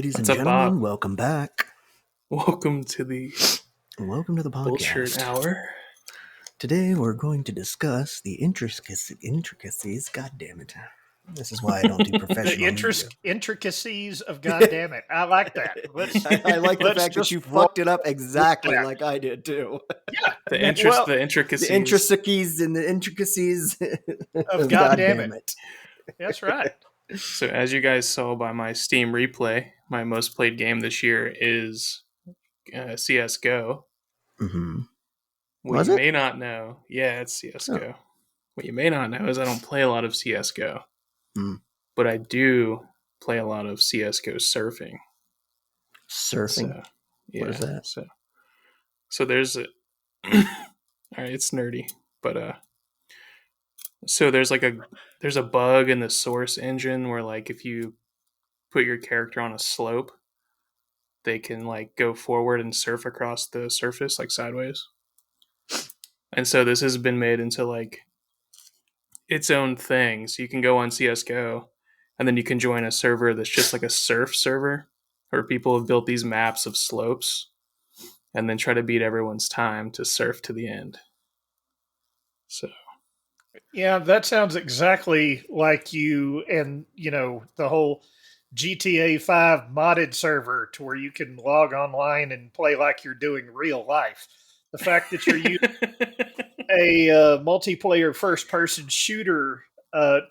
Ladies and What's up, Bob? gentlemen, welcome back. Welcome to the Welcome to the Bullshirt podcast. Hour. Today we're going to discuss the intricacies. God damn it! This is why I don't do professional media. Intricacies of goddamn it. I like that. I like the fact that you fucked it up exactly back. like I did too. Yeah, The intricacies. The intricacies and the intricacies of goddamn it. That's right. So, as you guys saw by my Steam replay, my most played game this year is CS:GO. Mm-hmm. What you may not know, it's CS:GO. Oh. What you may not know is I don't play a lot of CS:GO, but I do play a lot of CS:GO surfing. Surfing? So, yeah, what is that? So there's a... All right, it's nerdy, but so there's a bug in the source engine where like if you put your character on a slope, they can like go forward and surf across the surface like sideways. And so this has been made into like its own thing. So you can go on CS:GO and then you can join a server that's just like a surf server where people have built these maps of slopes and then try to beat everyone's time to surf to the end. So yeah, that sounds exactly like you and, the whole GTA 5 modded server to where you can log online and play like you're doing real life. The fact that you're using a multiplayer first-person shooter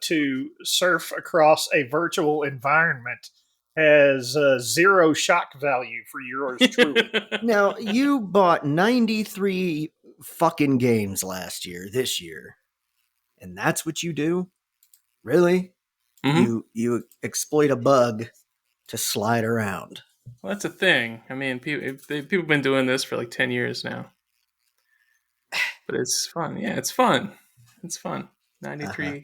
to surf across a virtual environment has zero shock value for yours truly. Now, you bought 93 fucking games this year. And that's what you do? Really? Mm-hmm. You exploit a bug to slide around. Well, that's a thing. I mean, people have been doing this for like 10 years now. But it's fun. Yeah, it's fun. It's fun. 93. Uh-huh.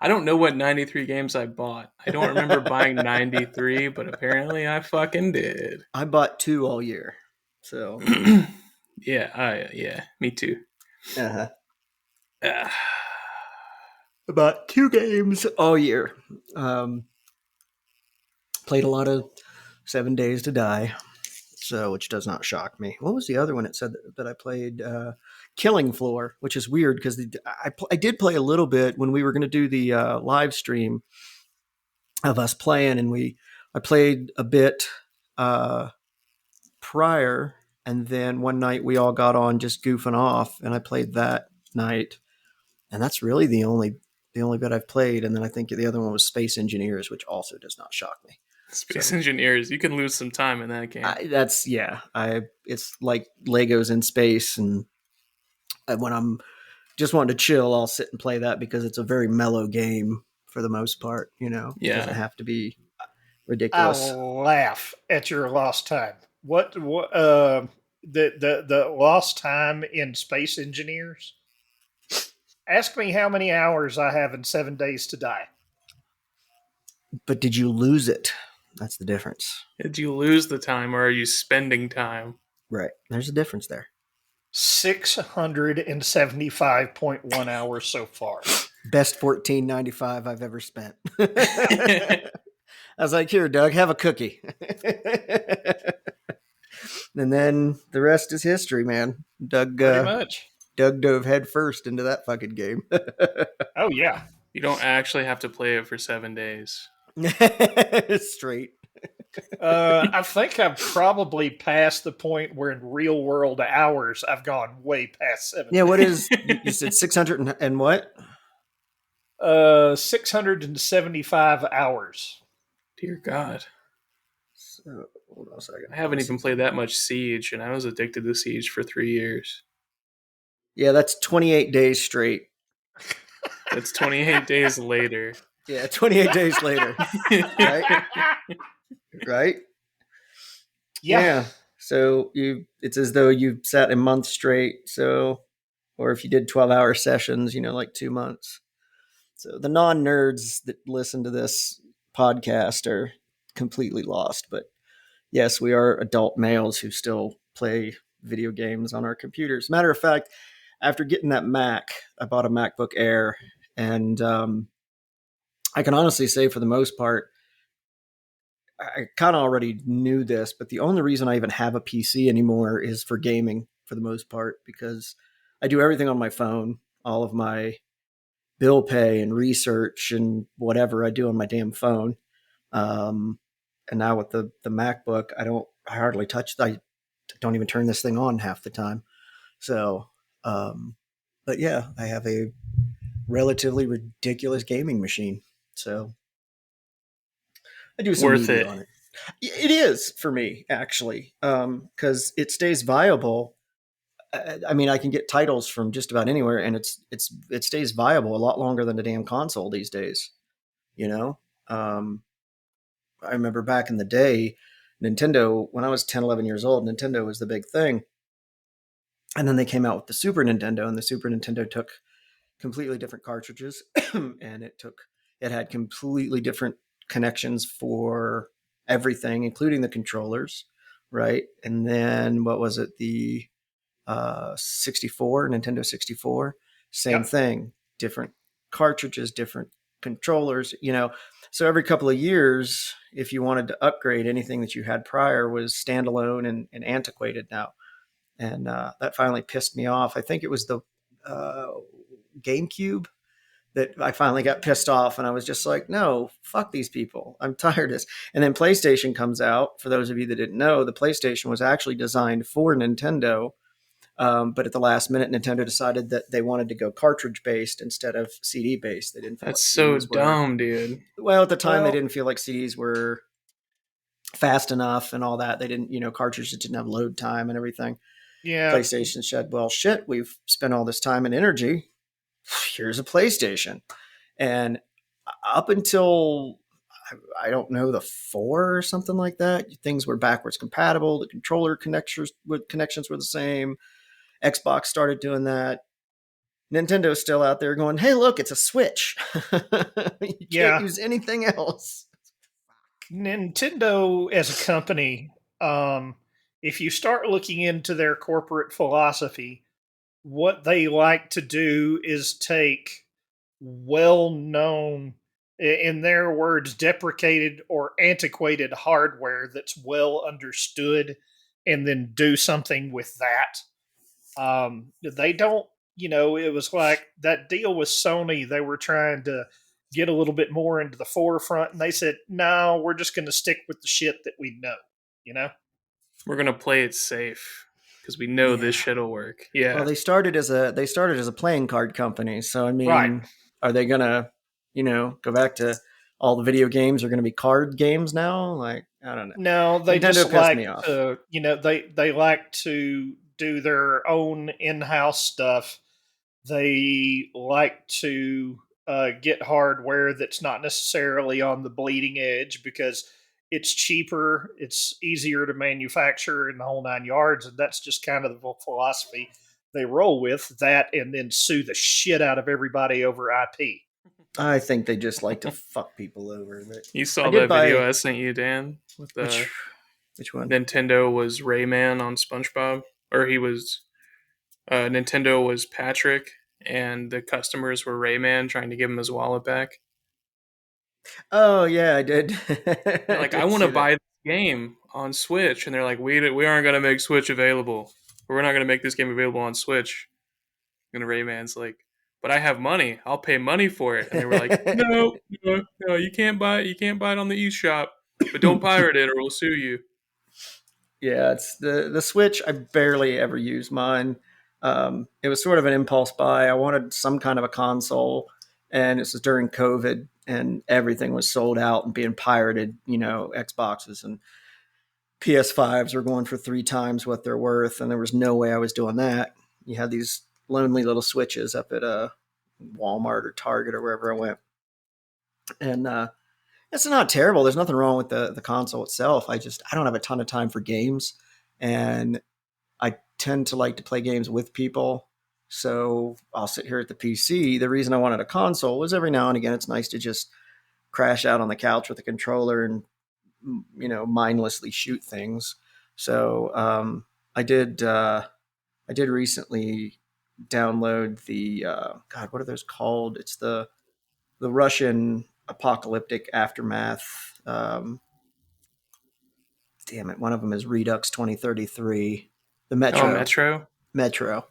I don't know what 93 games I bought. I don't remember buying 93, but apparently I fucking did. I bought 2 all year. So yeah, me too. Uh-huh. About 2 games all year. Played a lot of 7 Days to Die, so which does not shock me. What was the other one it said that I played? Killing Floor, which is weird because I did play a little bit when we were going to do the live stream of us playing, and I played a bit prior, and then one night we all got on just goofing off, and I played that night, and that's really the only bit I've played. And then I think the other one was Space Engineers, which also does not shock me. Space Engineers, you can lose some time in that game. It's like Legos in space, and when I'm just wanting to chill, I'll sit and play that because it's a very mellow game for the most part. It doesn't have to be ridiculous. I'll laugh at your lost time. What the lost time in Space Engineers? Ask me how many hours I have in 7 Days to Die. But did you lose it? That's the difference. Did you lose the time, or are you spending time? Right. There's a difference there. 675.1 hours so far. Best $14.95 I've ever spent. I was like, here, Doug, have a cookie. And then the rest is history, man. Pretty much. Doug dove head first into that fucking game. Oh, yeah. You don't actually have to play it for 7 days. Straight. I think I've probably passed the point where in real world hours I've gone way past 7 days. Yeah, what is, you said 600 and what? 675 hours. Dear God. So, hold on a second. I haven't even played that much Siege, and I was addicted to Siege for 3 years. Yeah, that's 28 days straight. That's 28 days later. Yeah, 28 days later. Right? Right? Yeah. So it's as though you sat a month straight. So, or if you did 12-hour sessions, like 2 months. So the non-nerds that listen to this podcast are completely lost. But yes, we are adult males who still play video games on our computers. Matter of fact, after getting that Mac, I bought a MacBook Air, and I can honestly say for the most part, I kind of already knew this, but the only reason I even have a PC anymore is for gaming for the most part, because I do everything on my phone. All of my bill pay and research and whatever I do on my damn phone. Um, and now with the MacBook, I hardly touch. I don't even turn this thing on half the time. So, um, but yeah, I have a relatively ridiculous gaming machine. So I do some Worth media it. on it. It is for me actually, because it stays viable. I mean, I can get titles from just about anywhere, and it stays viable a lot longer than the damn console these days. You know, um, I remember back in the day, Nintendo, when I was 10, 11 years old, Nintendo was the big thing. And then they came out with the Super Nintendo, and the Super Nintendo took completely different cartridges and it had completely different connections for everything, including the controllers, right? And then what was it? The 64, Nintendo 64, same Yep. thing, different cartridges, different controllers, So every couple of years, if you wanted to upgrade, anything that you had prior was standalone and antiquated now. And that finally pissed me off. I think it was the uh, GameCube that I finally got pissed off, and I was just like, no, fuck these people. I'm tired of this. And then PlayStation comes out. For those of you that didn't know, the PlayStation was actually designed for Nintendo, but at the last minute, Nintendo decided that they wanted to go cartridge based instead of CD based. They didn't feel That's like so CDs were, dumb, dude. well, at the time, they Well, didn't feel like CDs were fast enough and all that. They didn't, cartridges didn't have load time and everything. yeah, PlayStation said, well, shit, we've spent all this time and energy. Here's a PlayStation. And up until I don't know, the 4 or something like that, things were backwards compatible. The controller connections were the same. Xbox started doing that. Nintendo's still out there going, hey, look, it's a Switch. You can't yeah. use anything else. Nintendo as a company, um, if you start looking into their corporate philosophy, what they like to do is take well known, in their words, deprecated or antiquated hardware that's well understood and then do something with that. They don't, it was like that deal with Sony. They were trying to get a little bit more into the forefront, and they said, no, we're just going to stick with the shit that we know, you know? We're gonna play it safe because we know this Yeah. shit'll work. Well, Yeah, they started as a playing card company. So I Right. mean, are they gonna, go back to all the video games are gonna be card games now? Like, I don't know. No, they just Nintendo pissed like me off. to, they like to do their own in-house stuff. They like to get hardware that's not necessarily on the bleeding edge because it's cheaper, it's easier to manufacture, in the whole 9 yards, and that's just kind of the philosophy they roll with. That, and then sue the shit out of everybody over IP. I think they just like to fuck people over. But you I saw did that video buy I sent you, Dan, with which which one? Nintendo was Rayman on SpongeBob, or he was Nintendo was Patrick, and the customers were Rayman trying to give him his wallet back. Oh yeah, I did. They're I like, I did want to see buy that. this game on Switch, and they're like, we aren't gonna make Switch available. We're not gonna make this game available on Switch. And Rayman's like, but I have money. I'll pay money for it. And they were like, no, no, no, you can't buy it. You can't buy it on the eShop, but don't pirate it or we'll sue you. Yeah, it's the Switch. I barely ever use mine. It was sort of an impulse buy. I wanted some kind of a console, and this was during COVID, and everything was sold out and being pirated. Xboxes and PS5s were going for 3 times what they're worth, and there was no way I was doing that. You had these lonely little Switches up at Walmart or Target or wherever I went, and it's not terrible. There's nothing wrong with the console itself. I don't have a ton of time for games, and I tend to like to play games with people. So I'll sit here at the PC. The reason I wanted a console was every now and again it's nice to just crash out on the couch with a controller and mindlessly shoot things. So I did. I did recently download the God. What are those called? It's the Russian apocalyptic aftermath. damn it, one of them is Redux 2033. The Metro. Oh, Metro? Metro.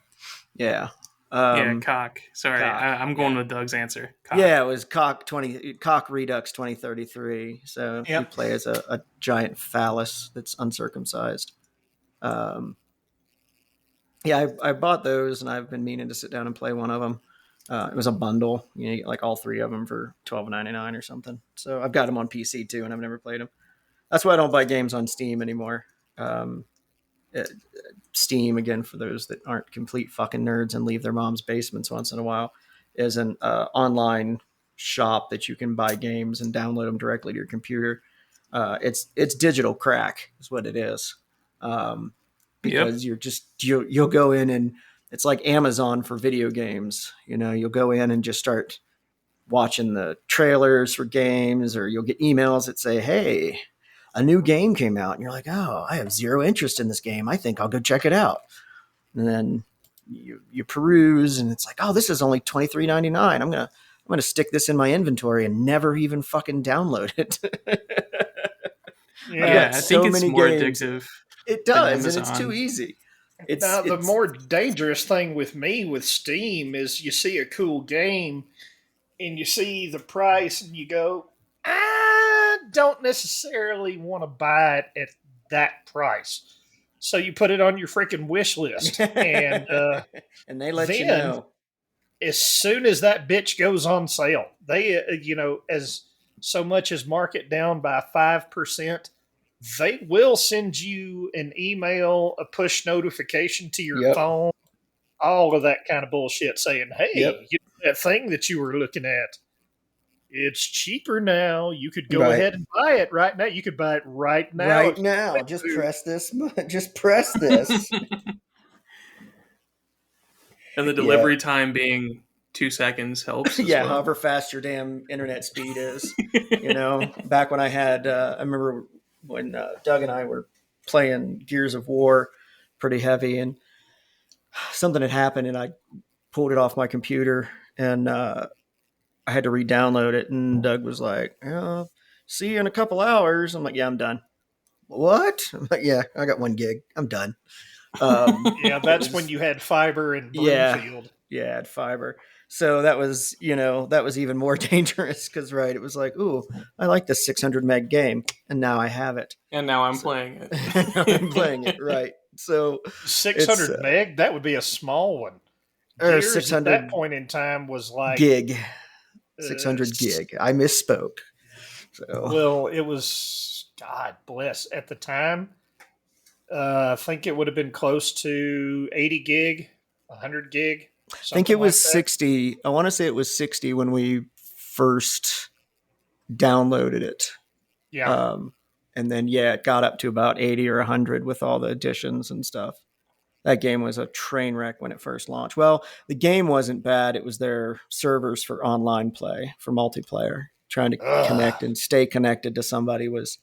Yeah. Yeah, Cock. Sorry, Cock, I'm going with Doug's answer. Cock. Yeah, it was Cock Redux 2033. So you play as a giant phallus that's uncircumcised. Yeah, I bought those, and I've been meaning to sit down and play one of them. It was a bundle. You get like all three of them for $12.99 or something. So I've got them on PC too, and I've never played them. That's why I don't buy games on Steam anymore. Steam, again, for those that aren't complete fucking nerds and leave their mom's basements once in a while, is an online shop that you can buy games and download them directly to your computer. It's digital crack is what it is. Because you'll go in and it's like Amazon for video games. You'll go in and just start watching the trailers for games, or you'll get emails that say, hey, a new game came out, and you're like, oh, I have zero interest in this game. I think I'll go check it out. And then you peruse, and it's like, oh, this is only $23.99. I'm gonna stick this in my inventory and never even fucking download it. I think it's more addictive. It does, and it's too easy. The more dangerous thing with me with Steam is you see a cool game and you see the price and you go, I don't necessarily want to buy it at that price. So you put it on your freaking wish list. And and they let you know. As soon as that bitch goes on sale, they, as so much as mark it down by 5%, they will send you an email, a push notification to your phone, all of that kind of bullshit saying, hey, that thing that you were looking at, it's cheaper now. You could go ahead and buy it right now. You could buy it right now. Right now. Just press this. Just press this. And the delivery time being 2 seconds helps. However fast your damn internet speed is. Back when I had, I remember when Doug and I were playing Gears of War pretty heavy, and something had happened, and I pulled it off my computer, and I had to re-download it, and Doug was like, see you in a couple hours. I'm like, yeah, I'm done. What? I'm like, yeah, I got 1 gig. I'm done. That's when you had fiber in Bloomfield. Yeah, I had fiber. So that was even more dangerous because, it was like, ooh, I like this 600 meg game, and now I have it. And now I'm playing it. I'm playing it, right. So 600 meg, that would be a small one. Or 600 at that point in time was like gig. 600 gig. I misspoke. So. Well, it was, God bless, at the time, I think it would have been close to 80 gig, 100 gig. I think it was 60. I want to say it was 60 when we first downloaded it. Yeah. And then, it got up to about 80 or 100 with all the additions and stuff. That game was a train wreck when it first launched. Well, the game wasn't bad. It was their servers for online play, for multiplayer. Trying to connect and stay connected to somebody was,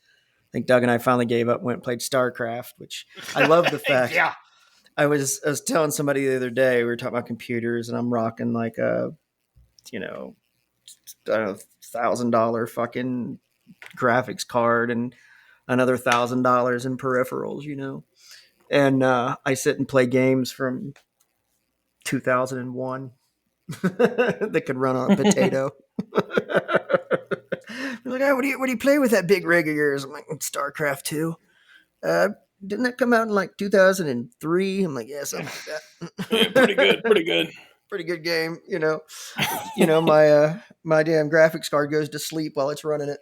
I think Doug and I finally gave up and went and played StarCraft, which I love the fact. I was telling somebody the other day, we were talking about computers, and I'm rocking like a, $1,000 fucking graphics card and another $1,000 in peripherals, And I sit and play games from 2001 that could run on a potato. Like, what do you play with that big rig of yours? I'm like, StarCraft 2. Didn't that come out in like 2003? I'm like, yeah, something like that. Yeah, pretty good. Pretty good game, my damn graphics card goes to sleep while it's running it.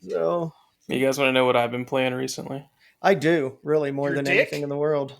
So you guys want to know what I've been playing recently? I do, really, more than anything in the world.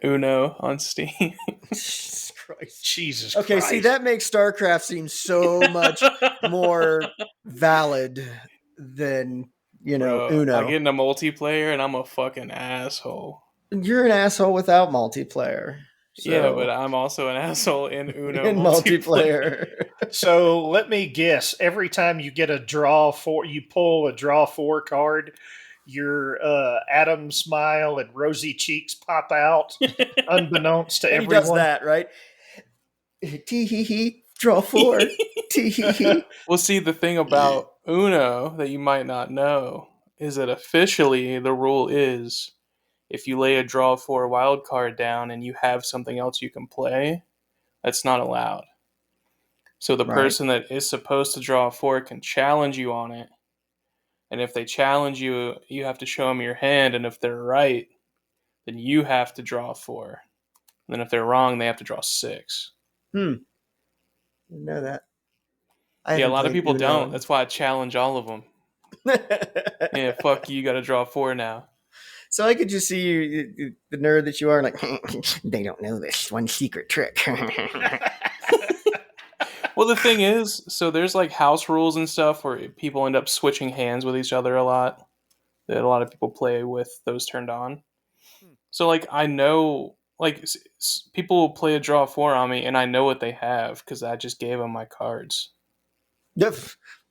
Uno on Steam. Jesus Christ. Okay, see, that makes StarCraft seem so much more valid than, Bro, Uno. I get into multiplayer and I'm a fucking asshole. You're an asshole without multiplayer. So. Yeah, but I'm also an asshole in Uno in multiplayer. So let me guess. Every time you get you pull a draw 4 card, your Adam smile and rosy cheeks pop out, unbeknownst to everyone. He does that, right? Tee-hee-hee, draw 4. Tee-hee-hee. Well, see, the thing about Uno that you might not know is that officially the rule is if you lay a draw 4 wild card down and you have something else you can play, that's not allowed. So the Right. person that is supposed to draw 4 can challenge you on it. And if they challenge you, you have to show them your hand. And if they're right, then you have to draw 4. And then if they're wrong, they have to draw 6. Didn't know that. I Yeah, a haven't lot of played people Uno. don't. That's why I challenge all of them. Yeah, fuck you, got to draw 4 now. So I could just see you, the nerd that you are, like, they don't know this one secret trick. Well, the thing is, so there's like house rules and stuff where people end up switching hands with each other a lot. That a lot of people play with those turned on. So like I know, like people will play a draw 4 on me, and I know what they have because I just gave them my cards.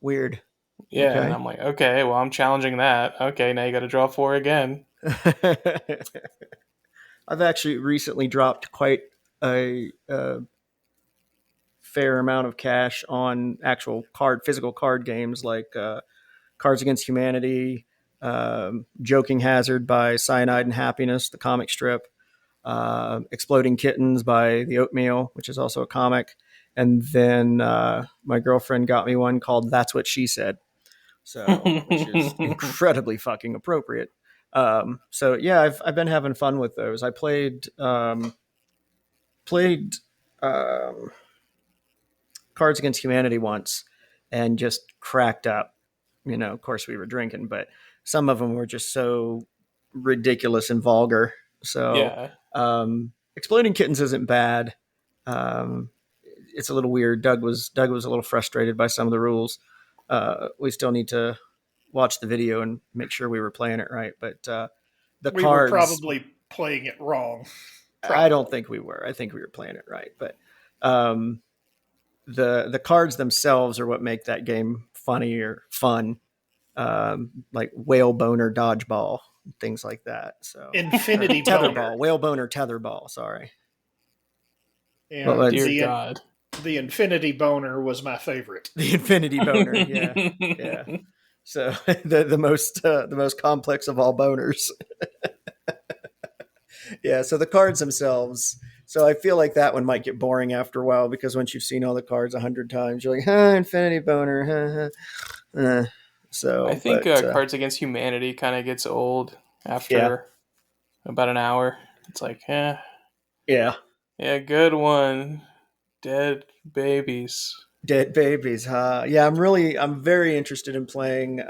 Weird. Yeah, Okay. and I'm like, okay, well I'm challenging that. Okay, now you got to draw 4 again. I've actually recently dropped quite a fair amount of cash on actual physical card games like Cards Against Humanity, Joking Hazard by Cyanide and Happiness, the comic strip, Exploding Kittens by The Oatmeal, which is also a comic. And then my girlfriend got me one called That's What She Said, which is incredibly fucking appropriate. So yeah, I've been having fun with those. I played Cards Against Humanity once and just cracked up. Of course we were drinking, but some of them were just so ridiculous and vulgar. So Yeah. Exploding Kittens isn't bad. It's a little weird. Doug was a little frustrated by some of the rules. We still need to watch the video and make sure we were playing it right. But the we cards, were probably playing it wrong. Probably. I don't think we were. I think we were playing it right. But the cards themselves are what make that game funny or fun. Like whale boner dodgeball, things like that. So Infinity tetherball, whale boner tetherball. Sorry. Yeah, well, dear God. The Infinity Boner was my favorite. The Infinity Boner, yeah. So the most complex of all boners. Yeah. So the cards themselves. So I feel like that one might get boring after a while because once you've seen all the cards 100 times, you're like, Infinity Boner. So I think Cards Against Humanity kind of gets old after about an hour. It's like, yeah, good one. Dead babies, huh? Yeah, I'm very interested in playing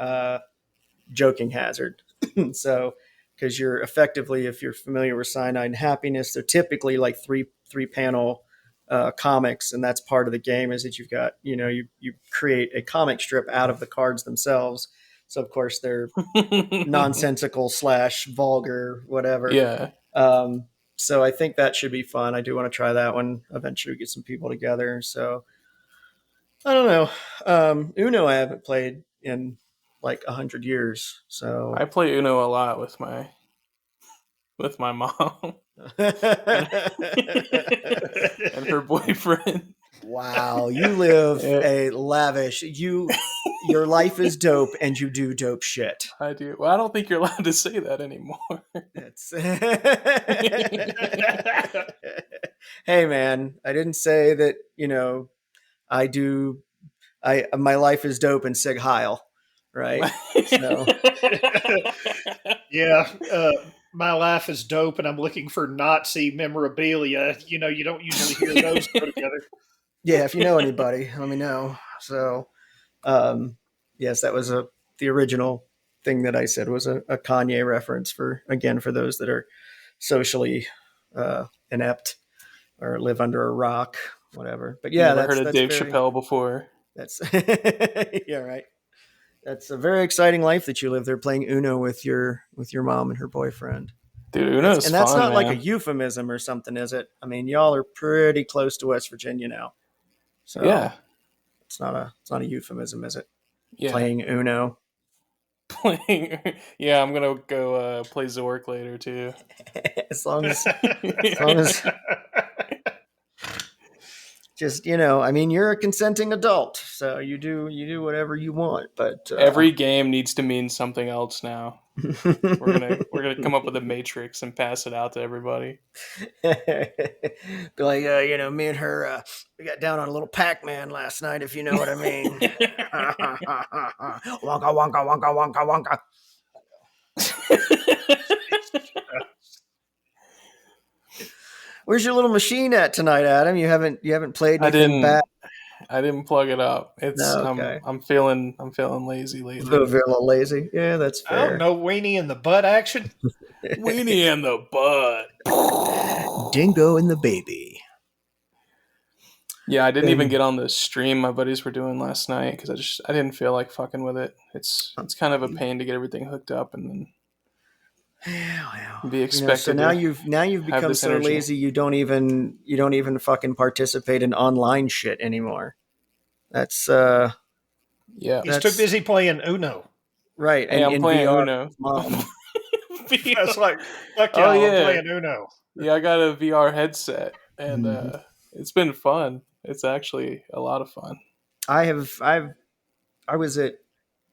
Joking Hazard. So because you're effectively, if you're familiar with Cyanide and Happiness, they're typically like three panel comics, and that's part of the game is that you've got, you create a comic strip out of the cards themselves. So of course they're nonsensical / vulgar, whatever. Yeah. So I think that should be fun. I do want to try that one eventually, get some people together. So I don't know. Uno I haven't played in like 100 years. So I play Uno a lot with my mom and her boyfriend. Wow, you live a lavish. Your life is dope, and you do dope shit. I do. Well, I don't think you're allowed to say that anymore. Hey, man, I didn't say that. I do. My life is dope and Sig Heil, right? So. Yeah. My life is dope, and I'm looking for Nazi memorabilia. You don't usually hear those go together. Yeah, if you know anybody, let me know. So, yes, that was the original thing that I said was a Kanye reference for those that are socially inept or live under a rock, whatever. But yeah, never heard of Dave Chappelle before. That's yeah, right. That's a very exciting life that you live there, playing Uno with your mom and her boyfriend. Dude, Uno's and that's fun, not man. like a euphemism or something, is it? I mean, y'all are pretty close to West Virginia now, so yeah, it's not a euphemism, is it? Yeah, playing Uno. Yeah, I'm gonna go play Zork later too. as long as Just I mean, you're a consenting adult, so you do whatever you want. But Every game needs to mean something else now. We're gonna come up with a matrix and pass it out to everybody. be like, me and her, we got down on a little Pac-Man last night, if you know what I mean. Wonka, wonka, wonka, wonka, wonka. Where's your little machine at tonight, Adam? You haven't played anything bad. I didn't plug it up. It's No, okay. I'm feeling lazy A lately. little lazy. Yeah, that's I don't fair. know, weenie in the butt action. Weenie in the butt. Dingo and the baby. Yeah, I didn't even get on the stream my buddies were doing last night because I didn't feel like fucking with it. It's kind of a pain to get everything hooked up and then be expected. So now you've become so energy. lazy you don't even fucking participate in online shit anymore. That's yeah. He's too busy playing Uno. Right. Hey, I'm playing VR. Uno. That's like, fuck y'all, I'm playing Uno. Yeah, I got a VR headset and it's been fun. It's actually a lot of fun. I was at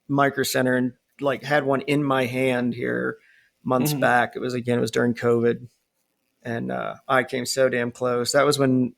Micro Center and like had one in my hand here months back. It was during COVID, and I came so damn close. That was when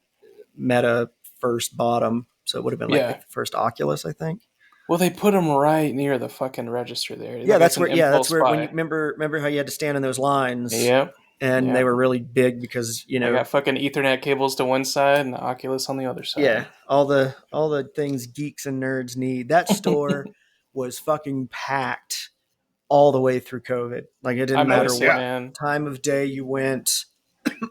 Meta first bought them, so it would have been like the first Oculus, I think. Well, they put them right near the fucking register there. Yeah, that's where. When you remember how you had to stand in those lines. Yep. And they were really big because I got fucking Ethernet cables to one side and the Oculus on the other side. Yeah, all the things geeks and nerds need. That store was fucking packed all the way through COVID. Like it didn't matter what time of day you went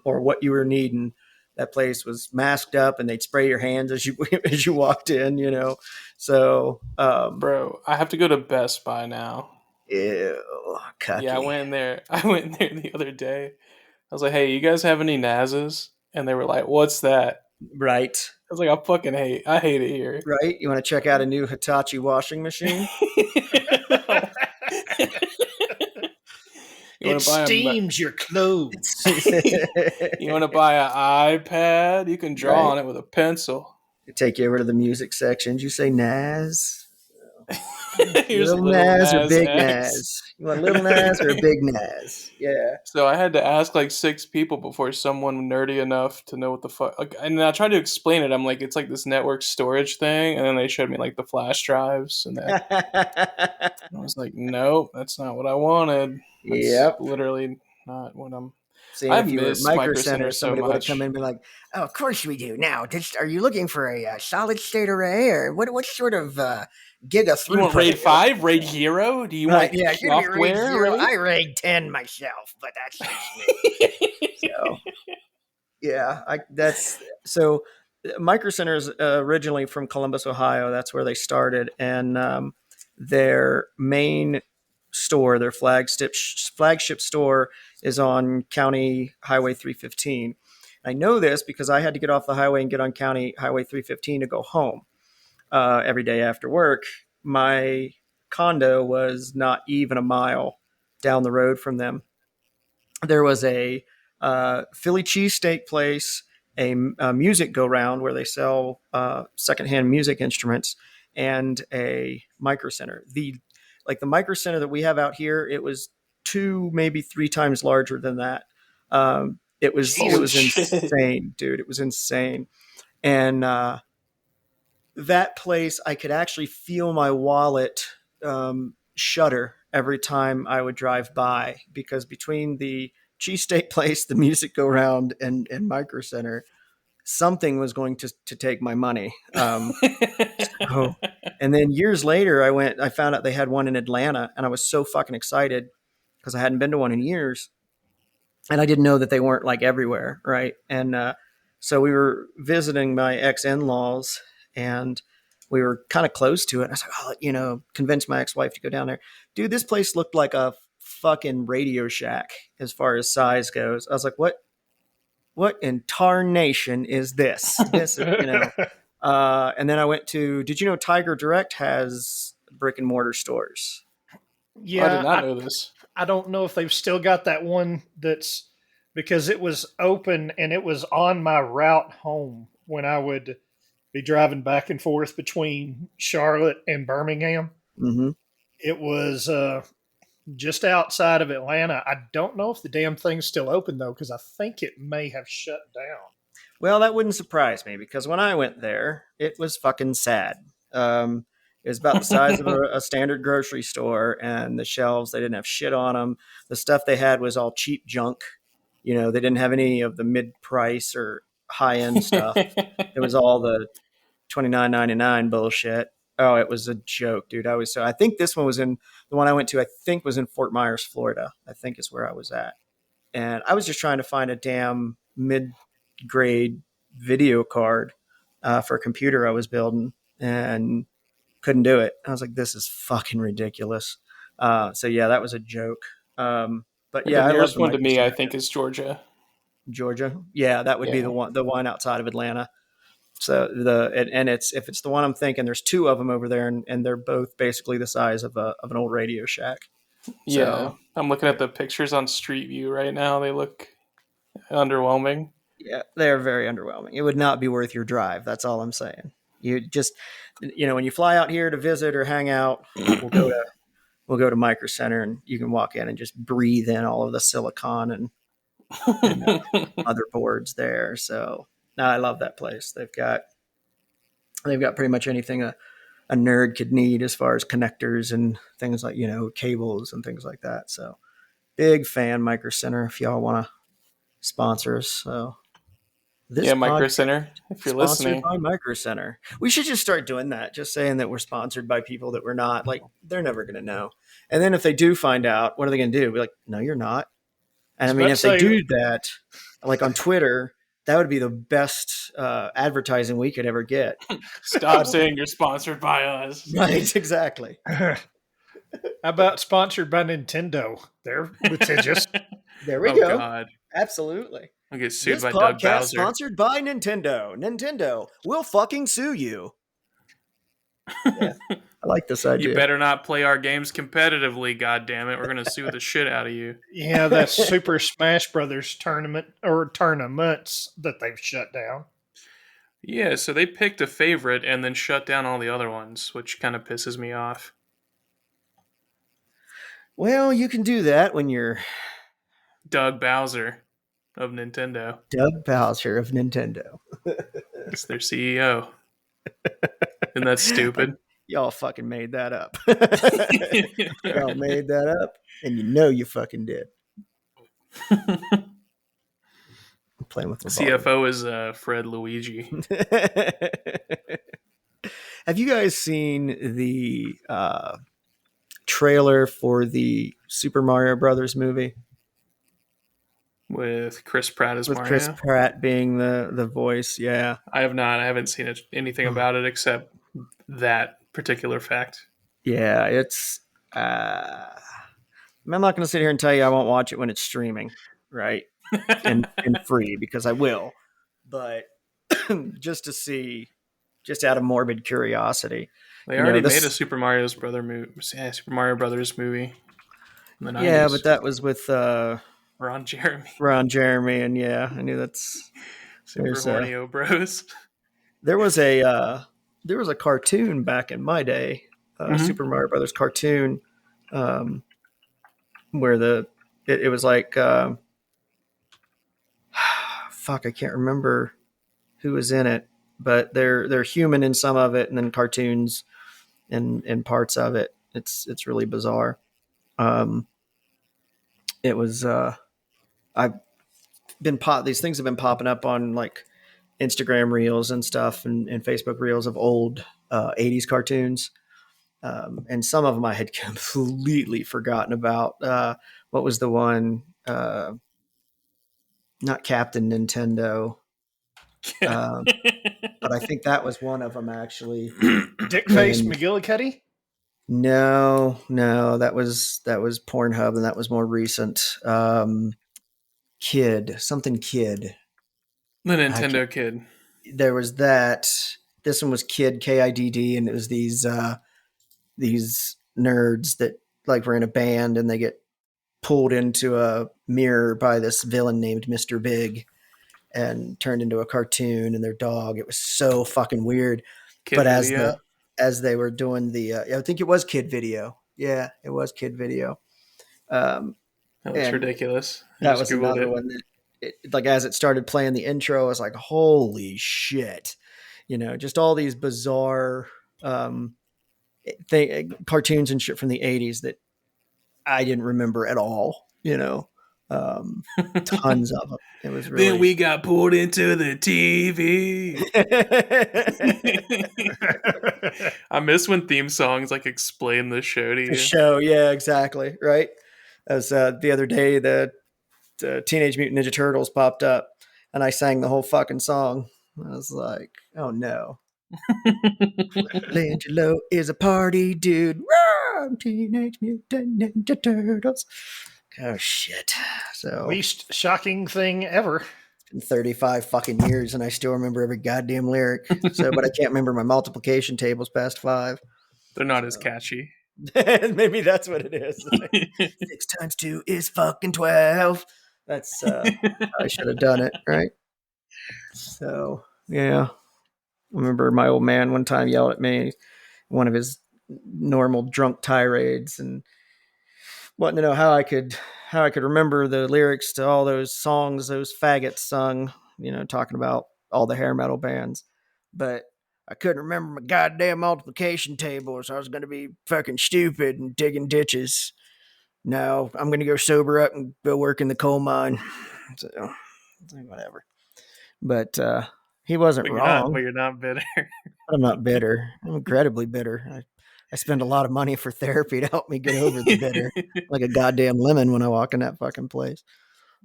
or what you were needing. That place was masked up, and they'd spray your hands as you walked in. So bro, I have to go to Best Buy now. Ew, cucky. Yeah, I went in there the other day. I was like, "Hey, you guys have any NASs?" And they were like, "What's that?" Right. I was like, I hate it here. Right? You want to check out a new Hitachi washing machine? It steams your clothes. You want to buy an iPad? You can draw on it with a pencil. Take you over to the music section. Did you say NAS? Little NAS or big NAS? You want little NAS or a big NAS? Yeah. So I had to ask like 6 people before someone nerdy enough to know what the fuck. Like, and I tried to explain it. I'm like, it's like this network storage thing, and then they showed me like the flash drives, and that. I was like, nope, that's not what I wanted. That's literally not what I'm. See, if you were at Micro Center, somebody would have come in and be like, "Oh, of course we do." Now, are you looking for a solid state array, or what sort of giga throughput? You want RAID 5, RAID Hero? Do you want software? I RAID 10 myself, but that's just me. So, yeah, so. Micro Center is originally from Columbus, Ohio. That's where they started, and their main store, their flagship store, is on County Highway 315. I know this because I had to get off the highway and get on County Highway 315 to go home every day after work. My condo was not even a mile down the road from them. There was a Philly cheesesteak place, a music go-round where they sell secondhand music instruments, and a Micro Center. The Micro Center that we have out here, it was 2, maybe 3 times larger than that. It was insane, dude. It was insane. And that place, I could actually feel my wallet shudder every time I would drive by, because between the cheesesteak place, the music go round, and Micro Center, something was going to take my money. And then years later, I found out they had one in Atlanta, and I was so fucking excited because I hadn't been to one in years, and I didn't know that they weren't like everywhere, right? And so we were visiting my ex-in-laws, and we were kind of close to it. I was like, convince my ex-wife to go down there. Dude, this place looked like a fucking Radio Shack as far as size goes. I was like, what in tarnation is this? This is, and then I went to, did you know Tiger Direct has brick and mortar stores? Yeah. I did not know this. I don't know if they've still got that one because it was open and it was on my route home. when I would be driving back and forth between Charlotte and Birmingham. Mm-hmm. It was just outside of Atlanta. I don't know if the damn thing's still open though, because I think it may have shut down. Well, that wouldn't surprise me because when I went there, it was fucking sad. It was about the size of a standard grocery store, and the shelves, they didn't have shit on them. The stuff they had was all cheap junk. You know, they didn't have any of the mid price or high end stuff. It was all the $29.99 bullshit. Oh, it was a joke, dude. I think this one was in the one I went to, I think was in Fort Myers, Florida. I think is where I was at. And I was just trying to find a damn mid grade video card for a computer I was building and couldn't do it. I was like, this is fucking ridiculous. So yeah, that was a joke. But yeah, The I love nearest the one to me, I Micro think, is Georgia. Georgia. Yeah, that would be Yeah. the one outside of Atlanta. So if it's the one I'm thinking, there's two of them over there, and they're both basically the size of an old Radio Shack. Yeah, So I'm looking at the pictures on Street View right now. They look underwhelming. yeah, they're very underwhelming. It would not be worth your drive. That's all I'm saying. You just, when you fly out here to visit or hang out, we'll go to Micro Center, and you can walk in and just breathe in all of the silicon and motherboards there. So no, I love that place. They've got pretty much anything a nerd could need as far as connectors and things like cables and things like that. So big fan, Micro Center. If y'all want to sponsor us, so this Yeah, Micro podcast Center, if you're sponsored listening. by Micro Center. We should just start doing that. Just saying that we're sponsored by people that we're not. Like, they're never going to know. And then if they do find out, what are they going to do? Be like, no, you're not. And I mean, if they do that, like on Twitter, that would be the best advertising we could ever get. Stop saying you're sponsored by us. Right, exactly. How about sponsored by Nintendo? They're litigious. There we Oh, go. God. Absolutely. I'll get sued This by Doug podcast Bowser. sponsored by Nintendo. Nintendo will fucking sue you. Yeah, I like this idea. You better not play our games competitively, goddammit. We're going to sue the shit out of you. Yeah, that Super Smash Brothers tournament or tournaments that they've shut down. Yeah, so they picked a favorite and then shut down all the other ones, which kind of pisses me off. Well, you can do that when you're Doug Bowser of Nintendo. Doug Bowser of Nintendo. It's their CEO. Isn't that stupid? Y'all fucking made that up. Y'all made that up, and you fucking did. I'm playing with the CFO is Fred Luigi. Have you guys seen the trailer for the Super Mario Brothers movie? With Chris Pratt as Mario? Chris Pratt being the voice, yeah. I have not. I haven't seen anything about it except that particular fact. Yeah, it's... I'm not going to sit here and tell you I won't watch it when it's streaming, right? and free, because I will. But just to see, just out of morbid curiosity. They already made a Super Mario Brothers movie in the 90s. Yeah, but that was with... Ron Jeremy. And yeah, I knew that's Super Hornio Bros. There was a cartoon back in my day, Super Mario Brothers cartoon, where it was like fuck, I can't remember who was in it, but they're human in some of it, and then cartoons in parts of it. It's really bizarre. It was I've been these things have been popping up on like Instagram reels and stuff and Facebook reels of old 80s cartoons. And some of them I had completely forgotten about. What was the one? Not Captain Nintendo. But I think that was one of them, actually. Dickface McGillicuddy? No, that was Pornhub, and that was more recent. Kid. The Nintendo Kid. There was that. This one was Kid, KIDD, and it was these nerds that like were in a band, and they get pulled into a mirror by this villain named Mr. Big, and turned into a cartoon and their dog. It was so fucking weird. Kid But video. as they were doing I think it was Kid Video. Yeah, it was Kid Video. That looks And ridiculous. I that just was Googled another it. one that, like, as it started playing the intro, I was like, holy shit. Just all these bizarre cartoons and shit from the 80s that I didn't remember at all, tons of them. It was really. Then we got pulled into the TV. I miss when theme songs like explain the show to you. The show, yeah, exactly, right? As the other day, the Teenage Mutant Ninja Turtles popped up, and I sang the whole fucking song. I was like, oh no. Michelangelo is a party dude. Roar! Teenage Mutant Ninja Turtles. Oh shit. So Least shocking thing ever. 35 fucking years and I still remember every goddamn lyric. But I can't remember my multiplication tables past 5. They're not as catchy. Maybe that's what it is. 6 times 2 is fucking 12. That's I should have done it, right? So yeah. I remember my old man one time yelled at me, one of his normal drunk tirades, and wanting to know how I could remember the lyrics to all those songs those faggots sung, talking about all the hair metal bands. But I couldn't remember my goddamn multiplication table, so I was going to be fucking stupid and digging ditches. No, I'm going to go sober up and go work in the coal mine. So, whatever. But he wasn't wrong. But you're not bitter. I'm not bitter. I'm incredibly bitter. I spend a lot of money for therapy to help me get over the bitter, like a goddamn lemon when I walk in that fucking place.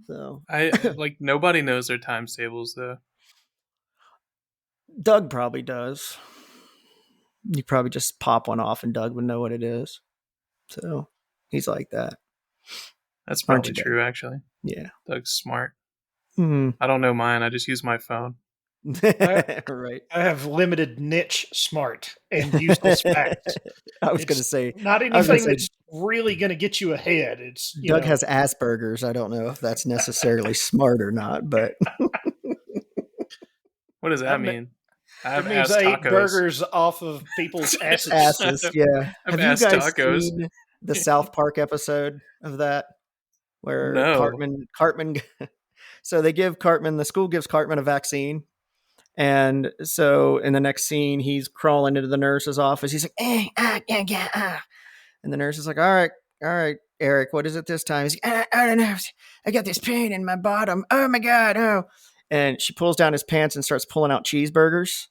So nobody knows their times tables though. Doug probably does. You probably just pop one off and Doug would know what it is. So he's like that. That's probably true, actually. Yeah. Doug's smart. Mm-hmm. I don't know mine. I just use my phone. Right. I have limited niche smart and useless facts. I was going to say not anything that's really going to get you ahead. It's Doug has Asperger's. I don't know if that's necessarily smart or not, but what does that mean? It means I eat burgers off of people's asses. Asses, yeah. Have you guys tacos. seen the South Park episode of that? Where Cartman so they give Cartman, the school gives Cartman a vaccine. And so in the next scene, he's crawling into the nurse's office. He's like, and the nurse is like, all right, Eric, what is it this time? He's like, I don't know. I got this pain in my bottom. Oh my God. Oh. And she pulls down his pants and starts pulling out cheeseburgers.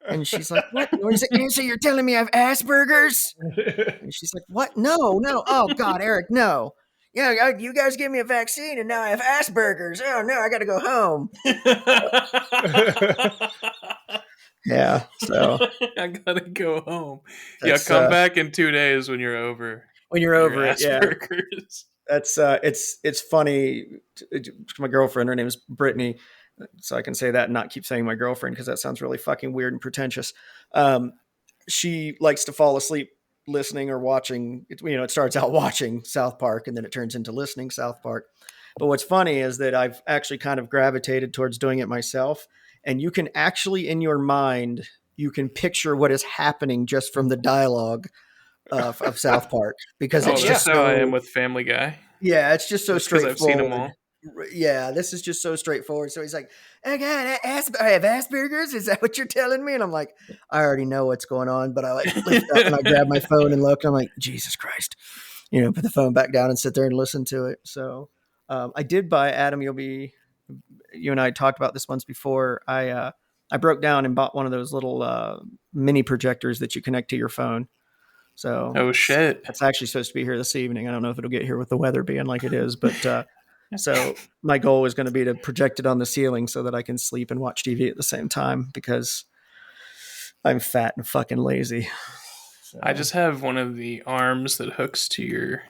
And she's like, what? He's like, so you're telling me I have Asperger's? And she's like, what? No. Oh God, Eric, no. Yeah, you guys gave me a vaccine and now I have Asperger's. Oh no, I got to go home. Yeah, so I gotta go home. Yeah, come back in 2 days when you're over. When you're over it, Asperger's. Yeah. That's it's funny. My girlfriend, her name is Brittany, so I can say that and not keep saying my girlfriend because that sounds really fucking weird and pretentious. She likes to fall asleep listening or watching. It starts out watching South Park and then it turns into listening South Park. But what's funny is that I've actually kind of gravitated towards doing it myself. And you can actually, in your mind, you can picture what is happening just from the dialogue of South Park because it's just how I am with Family Guy. Yeah, it's just so straightforward. I've seen them all. Yeah, this is just so straightforward. So he's like, oh God, I have Asperger's? Is that what you're telling me? And I'm like, I already know what's going on, but I lift up and I grab my phone and look. I'm like, Jesus Christ. Put the phone back down and sit there and listen to it. So I did buy, Adam, you and I talked about this once before. I broke down and bought one of those little mini projectors that you connect to your phone. So oh shit, that's actually supposed to be here this evening. I don't know if it'll get here with the weather being like it is, but so my goal is going to be to project it on the ceiling so that I can sleep and watch TV at the same time because I'm fat and fucking lazy. So. I just have one of the arms that hooks to your.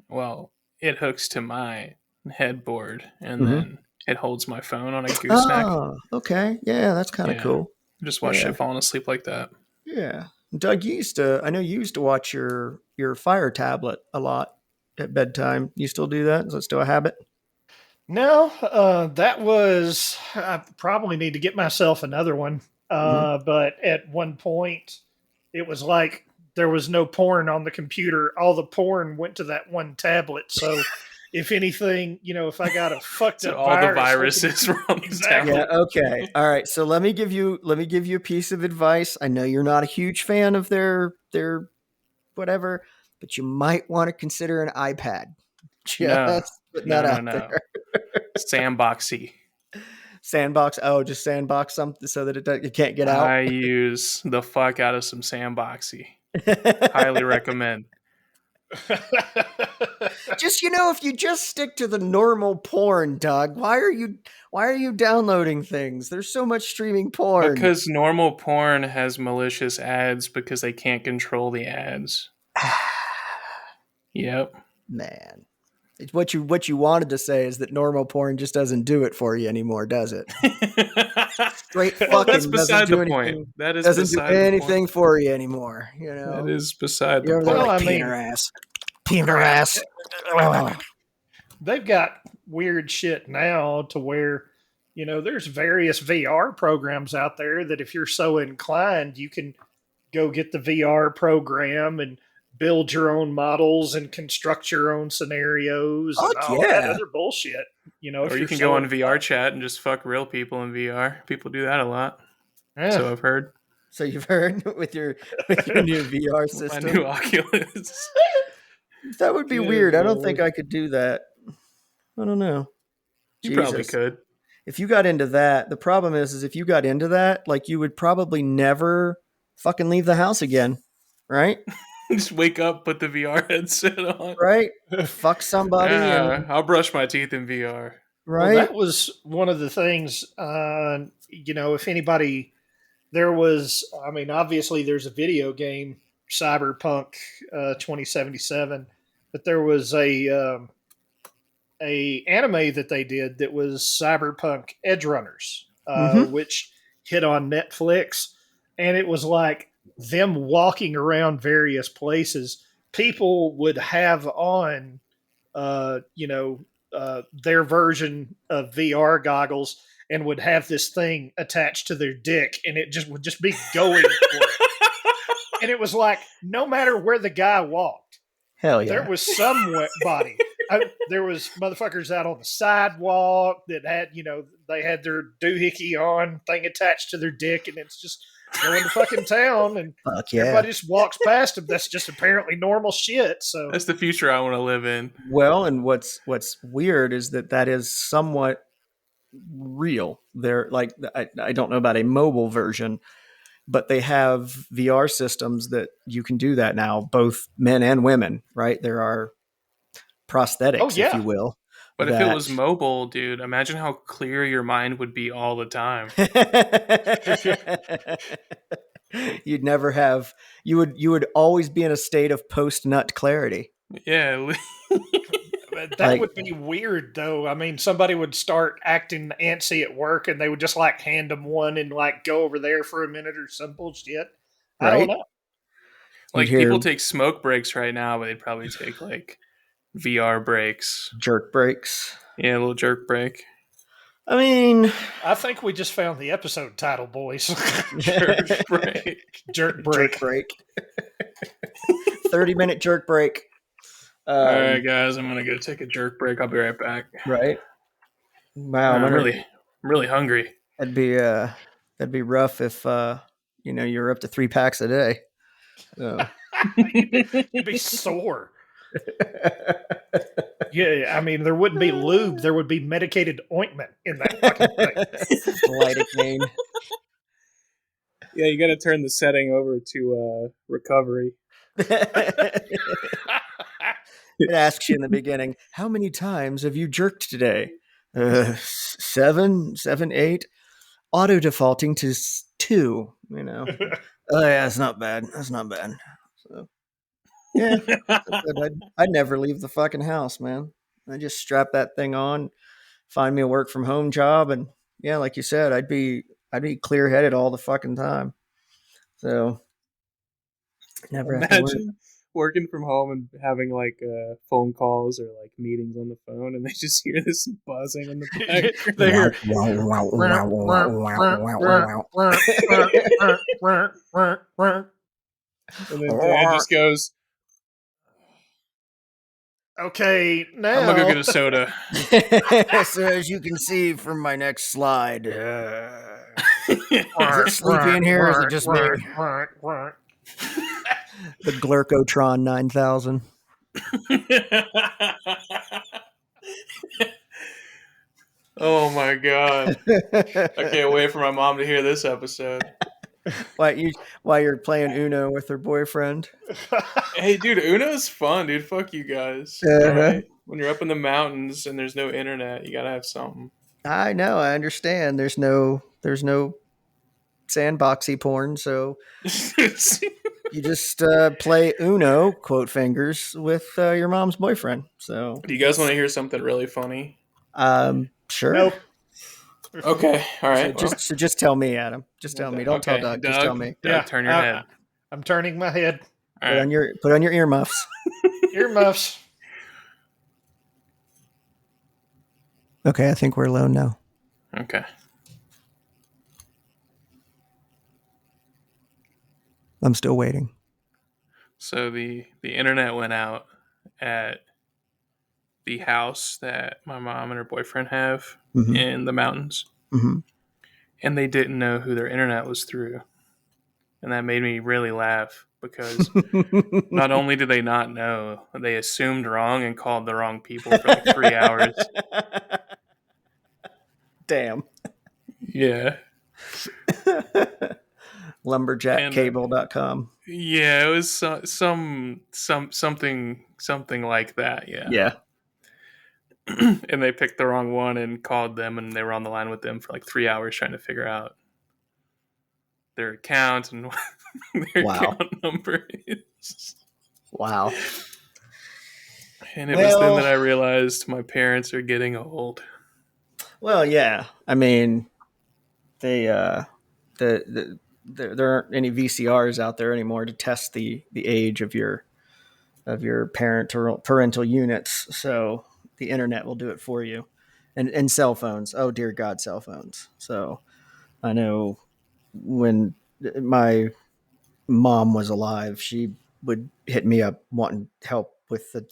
Well, it hooks to my headboard and then it holds my phone on a gooseneck. Oh, okay. Yeah, that's kind of cool. Just watch it falling asleep like that. Yeah. Doug, I know you used to watch your Fire tablet a lot at bedtime. You still do that? Is that still a habit? No, that was. I probably need to get myself another one. Mm-hmm. But at one point, it was like there was no porn on the computer. All the porn went to that one tablet. So, if anything, if I got a fucked So up all the virus, viruses were on the exactly. Yeah. tablet. Okay. All right. So let me give you a piece of advice. I know you're not a huge fan of their whatever, but you might want to consider an iPad. No, Just putting no, that no, out no. there. Sandboxy. Sandbox. Oh, just sandbox something so that it can't get out. I use the fuck out of some Sandboxy. Highly recommend. Just if you just stick to the normal porn, Doug, why are you downloading things? There's so much streaming porn. Because normal porn has malicious ads because they can't control the ads. Yep. Man. It's what you wanted to say is that normal porn just doesn't do it for you anymore, does it? Straight fucking That's doesn't beside do the anything. point. That is Doesn't do beside the point. anything for you anymore. That is beside the You're there point. like Well, I peeing mean- her ass. Peeing her ass. They've got weird shit now to where there's various VR programs out there that if you're so inclined, you can go get the VR program and build your own models and construct your own scenarios and Fuck all that yeah. other bullshit. Or you can go on VR chat and just fuck real people in VR. People do that a lot. Yeah. So I've heard. So you've heard with your new VR My system. new Oculus. That would be Good weird. I don't Lord. think I could do that. I don't know. You probably could. If you got into that, the problem is if you got into that, like you would probably never fucking leave the house again, right? Just wake up, put the VR headset on. Right? Fuck somebody and I'll brush my teeth in VR. right. Well, that was one of the things. If anybody, there was. I mean, obviously, there's a video game, Cyberpunk 2077, but there was a anime that they did that was Cyberpunk Edge Runners, which hit on Netflix, and it was like them walking around various places. People would have on, their version of VR goggles and would have this thing attached to their dick, and it just would just be going for it. And it was like no matter where the guy walked, Hell yeah. there was somebody. There was motherfuckers out on the sidewalk that had, they had their doohickey on thing attached to their dick, and it's just going to fucking town, and Fuck yeah. everybody just walks past them. That's just apparently normal shit. So That's the future I want to live in. Well, and what's weird is that is somewhat real. They're like I don't know about a mobile version, but they have VR systems that you can do that now, both men and women, right? There are prosthetics, if you will. But if it was mobile, dude, imagine how clear your mind would be all the time. You'd never have you would always be in a state of post nut clarity. Yeah. that would be weird, though. I mean, somebody would start acting antsy at work, and they would just like hand them one and like go over there for a minute or some bullshit. I don't know. Like people take smoke breaks right now, but they'd probably take like VR breaks, jerk breaks. Yeah, a little jerk break. I mean, I think we just found the episode title, boys. Jerk break. Jerk break. Jerk break. 30-minute jerk break. All right, guys, I'm gonna go take a jerk break. I'll be right back. Right. Wow, I'm really hungry. That'd be rough if you're up to 3 packs a day. So. You'd be sore. Yeah, I mean, there wouldn't be lube. There would be medicated ointment in that fucking thing. Lidocaine. Yeah, you got to turn the setting over to recovery. It asks you in the beginning, how many times have you jerked today? 7, 8. Auto defaulting to 2. Oh yeah, that's not bad. So yeah, I'd never leave the fucking house, man. I just strap that thing on, find me a work from home job, and yeah, like you said, I'd be clear headed all the fucking time. So never working from home and having like phone calls or like meetings on the phone, and they just hear this buzzing in the background. They hear, And then Dad just goes, okay, now "I'm gonna go get a soda." So as you can see from my next slide, is it sleepy in here or is it just me? The Glurkotron 9000. Oh my god! I can't wait for my mom to hear this episode. While you're playing Uno with her boyfriend. Hey, dude, Uno's fun, dude. Fuck you guys. Uh-huh. All right? When you're up in the mountains and there's no internet, you gotta have something. I know, I understand. There's no sandboxy porn, so you just play Uno, quote fingers, with your mom's boyfriend. So, do you guys want to hear something really funny? Sure. Nope. Okay, all right. So just tell me, Adam. Just tell me. Don't tell Doug. Just tell me. Doug, turn your head. I'm turning my head. All Put on your earmuffs. Earmuffs. Okay, I think we're alone now. Okay. I'm still waiting. So the internet went out at the house that my mom and her boyfriend have in the mountains. Mm-hmm. And they didn't know who their internet was through. And that made me really laugh because not only did they not know, they assumed wrong and called the wrong people for like 3 hours. Damn. Yeah. Lumberjackcable.com. Yeah, it was something like that. Yeah. Yeah. And they picked the wrong one and called them, and they were on the line with them for like 3 hours trying to figure out their account and what their account number is. Wow. And it was then that I realized my parents are getting old. Well, yeah. I mean, there aren't any VCRs out there anymore to test the age of your parental units. So the internet will do it for you, and cell phones. Oh dear God, cell phones. So I know when my mom was alive, she would hit me up wanting help with the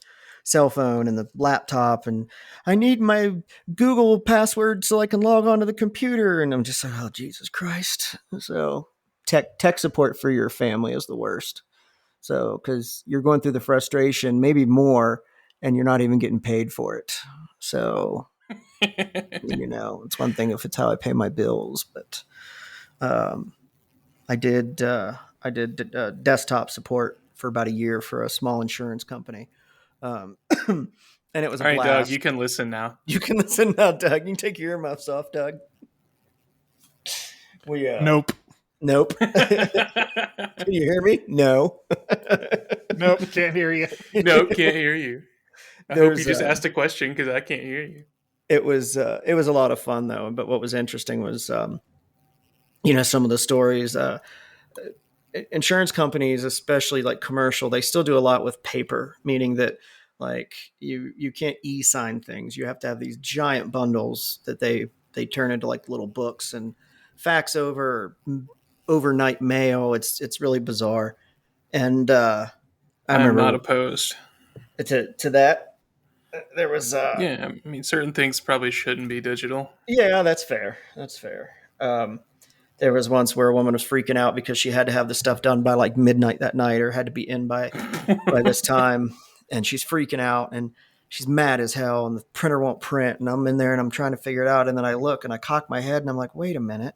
cell phone and the laptop, and I need my Google password so I can log onto the computer. And I'm just like, oh Jesus Christ. So tech support for your family is the worst. So because you're going through the frustration, maybe more, and you're not even getting paid for it. So it's one thing if it's how I pay my bills, but I did desktop support for about a year for a small insurance company. And it was a blast. All right, Doug, you can listen now. You can listen now, Doug. You can take your earmuffs off, Doug. Nope. Nope. Can you hear me? No. Nope, can't hear you. Nope, can't hear you. I hope you just asked a question because I can't hear you. It was a lot of fun though. But what was interesting was, some of the stories. Insurance companies, especially like commercial, they still do a lot with paper, meaning that like you can't e-sign things. You have to have these giant bundles that they turn into like little books and fax over or overnight mail. It's really bizarre. And I remember not opposed to that. There was yeah, I mean certain things probably shouldn't be digital. Yeah, that's fair. There was once where a woman was freaking out because she had to have the stuff done by like midnight that night or had to be in by this time. And she's freaking out and she's mad as hell and the printer won't print. And I'm in there and I'm trying to figure it out. And then I look and I cock my head and I'm like, wait a minute.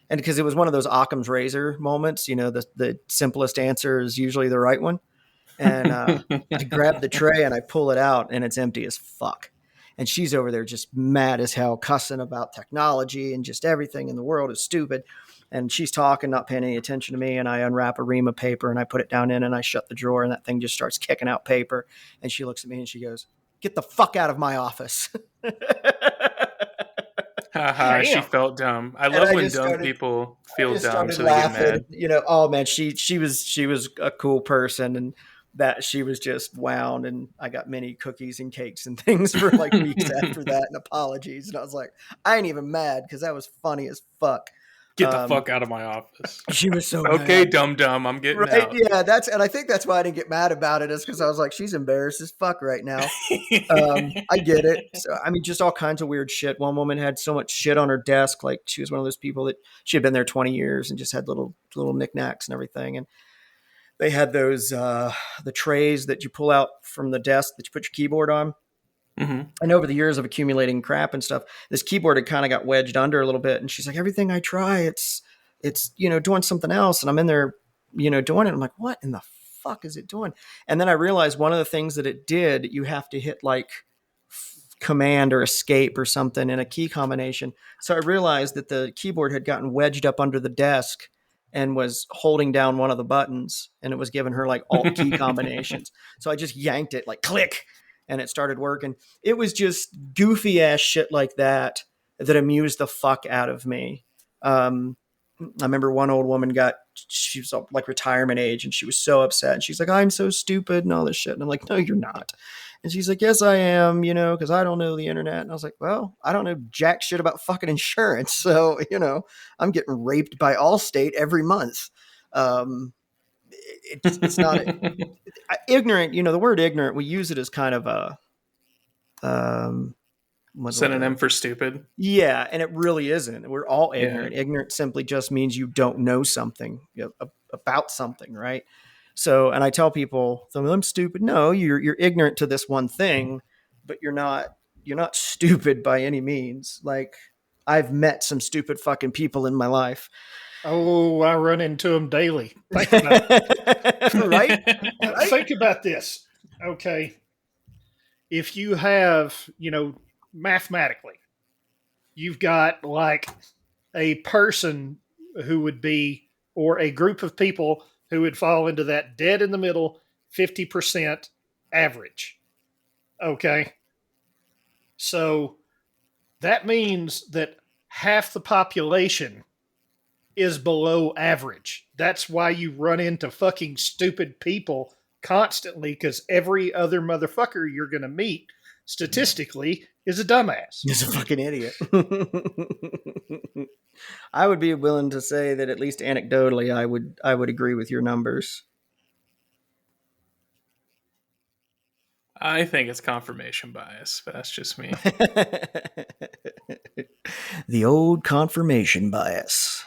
And because it was one of those Occam's razor moments, the simplest answer is usually the right one. And I grab the tray and I pull it out and it's empty as fuck. And she's over there just mad as hell, cussing about technology and just everything in the world is stupid. And she's talking, not paying any attention to me. And I unwrap a ream of paper and I put it down in and I shut the drawer and that thing just starts kicking out paper. And she looks at me and she goes, "Get the fuck out of my office." Haha, she felt dumb. I love when dumb people feel dumb so they get mad. Oh man, she was a cool person. And that she was just wound, and I got many cookies and cakes and things for like weeks after that, and apologies. And I was like, I ain't even mad because that was funny as fuck. Get the fuck out of my office. She was so okay, mad. dum-dum, I'm getting right? out. Yeah, and I think that's why I didn't get mad about it, is because I was like, she's embarrassed as fuck right now. I get it. So, I mean, just all kinds of weird shit. One woman had so much shit on her desk, like she was one of those people that she had been there 20 years and just had little knickknacks and everything. And they had those the trays that you pull out from the desk that you put your keyboard on. Mm-hmm. And over the years of accumulating crap and stuff, this keyboard had kind of got wedged under a little bit. And she's like, everything I try, it's doing something else. And I'm in there, doing it. I'm like, what in the fuck is it doing? And then I realized one of the things that it did, you have to hit like command or escape or something in a key combination. So I realized that the keyboard had gotten wedged up under the desk and was holding down one of the buttons, and it was giving her like alt key combinations. So I just yanked it like click, and it started working. It was just goofy ass shit like that amused the fuck out of me. I remember one old woman she was like retirement age, and she was so upset. And she's like, I'm so stupid and all this shit. And I'm like, no, you're not. And she's like, yes, I am, because I don't know the internet. And I was like, well, I don't know jack shit about fucking insurance. So, I'm getting raped by Allstate every month. It's not ignorant. The word ignorant, we use it as kind of a synonym for stupid. Yeah, and it really isn't. We're all ignorant. Yeah. Ignorant simply just means you don't know something about something, right? So, and I tell people, I'm stupid. No, you're ignorant to this one thing, but you're not stupid by any means. Like, I've met some stupid fucking people in my life. Oh, I run into them daily. Think about it. right? Think about this. Okay. If you have, mathematically, you've got like a person who would be, or a group of people who would fall into that dead in the middle 50% average. Okay. So that means that half the population is below average. That's why you run into fucking stupid people constantly, because every other motherfucker you're going to meet statistically is a dumbass. He's a fucking idiot. I would be willing to say that at least anecdotally, I would agree with your numbers. I think it's confirmation bias, but that's just me. The old confirmation bias.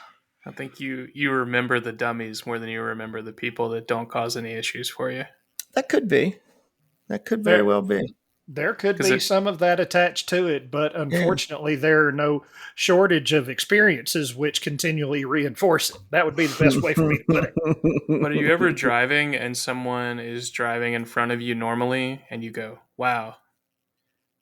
I think you remember the dummies more than you remember the people that don't cause any issues for you. That could be. That could very well be. There could be some of that attached to it, but unfortunately, there are no shortage of experiences which continually reinforce it. That would be the best way for me to put it. But are you ever driving and someone is driving in front of you normally and you go, wow,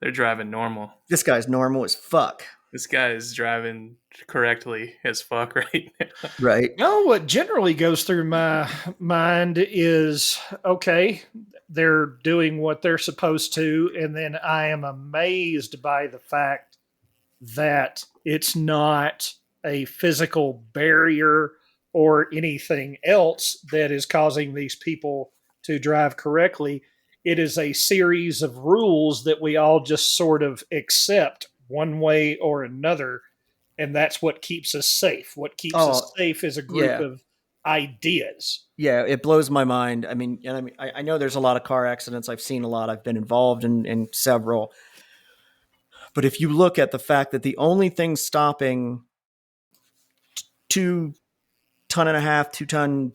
they're driving normal. This guy's normal as fuck. This guy is driving correctly as fuck right now. Right. No, what generally goes through my mind is, okay, they're doing what they're supposed to, and then I am amazed by the fact that it's not a physical barrier or anything else that is causing these people to drive correctly. It is a series of rules that we all just sort of accept one way or another, and that's what keeps us safe. What keeps us safe is a group of ideas. Yeah, it blows my mind. I mean, I know there's a lot of car accidents. I've seen a lot. I've been involved in several. But if you look at the fact that the only thing stopping 2.5 ton, 2 ton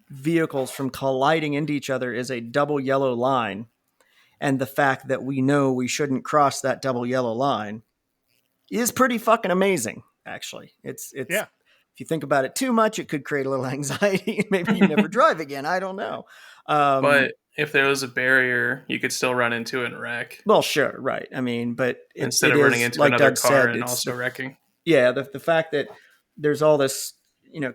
vehicles from colliding into each other is a double yellow line, and the fact that we know we shouldn't cross that double yellow line is pretty fucking amazing. Actually, it's yeah. If you think about it too much, it could create a little anxiety. Maybe you never drive again. I don't know. But if there was a barrier, you could still run into it and wreck. Well, sure, right. I mean, but instead of running into another car and also wrecking. Yeah, the fact that there's all this,